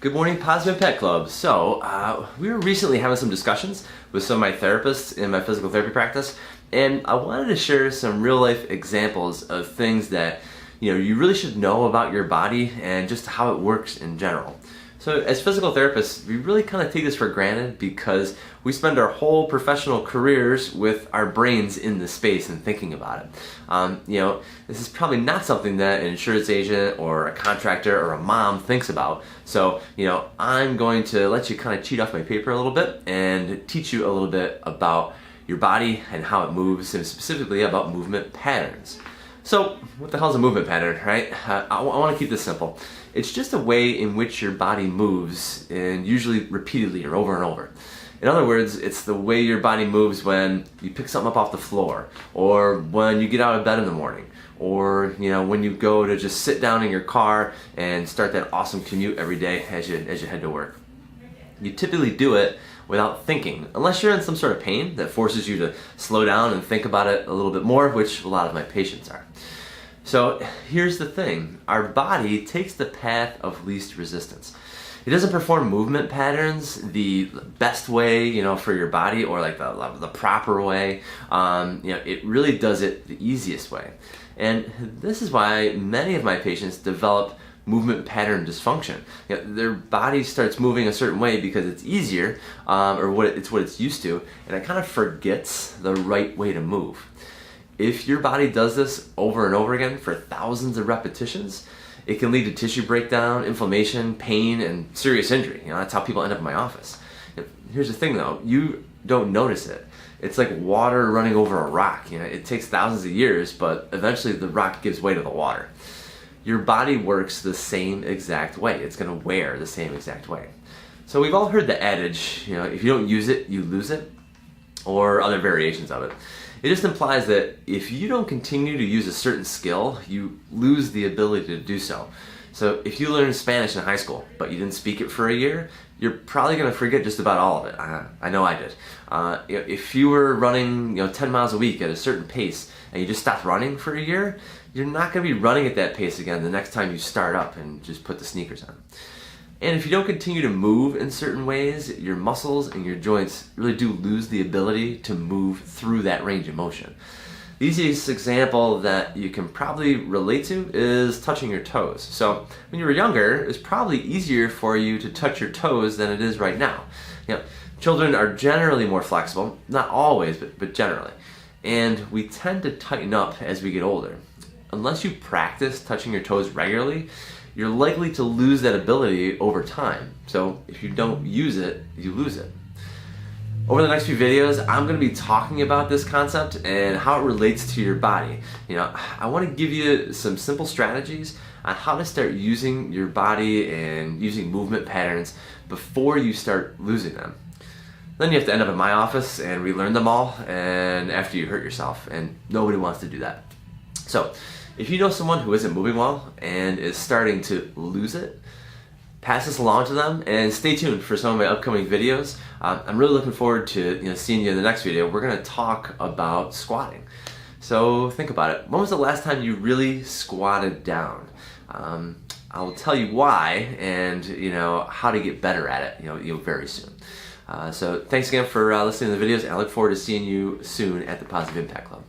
Good morning, Positive Impact Club. So, we were recently having some discussions with some of my therapists in my physical therapy practice, and I wanted to share some real life examples of things that you really should know about your body and just how it works in general. So as physical therapists, we really kind of take this for granted because we spend our whole professional careers with our brains in this space and thinking about it. This is probably not something that an insurance agent or a contractor or a mom thinks about. So, I'm going to let you kind of cheat off my paper a little bit and teach you a little bit about your body and how it moves, and specifically about movement patterns. So, what the hell is a movement pattern, right? I want to keep this simple. It's just a way in which your body moves, and usually repeatedly or over and over. In other words, it's the way your body moves when you pick something up off the floor, or when you get out of bed in the morning, or when you go to just sit down in your car and start that awesome commute every day as you head to work. You typically do it without thinking, unless you're in some sort of pain that forces you to slow down and think about it a little bit more, which a lot of my patients are. So here's the thing, our body takes the path of least resistance. It doesn't perform movement patterns the best way, for your body, or like the proper way. It really does it the easiest way. And this is why many of my patients develop movement pattern dysfunction. Their body starts moving a certain way because it's easier, or it's what it's used to, and it kind of forgets the right way to move. If your body does this over and over again for thousands of repetitions, it can lead to tissue breakdown, inflammation, pain, and serious injury. That's how people end up in my office. Here's the thing though, you don't notice it. It's like water running over a rock. It takes thousands of years, but eventually the rock gives way to the water. Your body works the same exact way. It's going to wear the same exact way. So we've all heard the adage, if you don't use it, you lose it, or other variations of it. It just implies that if you don't continue to use a certain skill, you lose the ability to do so. So if you learned Spanish in high school, but you didn't speak it for a year, you're probably going to forget just about all of it. I know I did. If you were running 10 miles a week at a certain pace and you just stopped running for a year, you're not going to be running at that pace again the next time you start up and just put the sneakers on. And if you don't continue to move in certain ways, your muscles and your joints really do lose the ability to move through that range of motion. The easiest example that you can probably relate to is touching your toes. So when you were younger, it was probably easier for you to touch your toes than it is right now. Children are generally more flexible, not always, but generally. And we tend to tighten up as we get older. Unless you practice touching your toes regularly, you're likely to lose that ability over time. So if you don't use it, you lose it. Over the next few videos, I'm going to be talking about this concept and how it relates to your body. I want to give you some simple strategies on how to start using your body and using movement patterns before you start losing them. Then you have to end up in my office and relearn them all, and after you hurt yourself, and nobody wants to do that. So if you know someone who isn't moving well and is starting to lose it, pass this along to them, and stay tuned for some of my upcoming videos. I'm really looking forward to seeing you in the next video. We're going to talk about squatting. So think about it. When was the last time you really squatted down? I'll tell you why and how to get better at it very soon. So thanks again for listening to the videos, and I look forward to seeing you soon at the Positive Impact Club.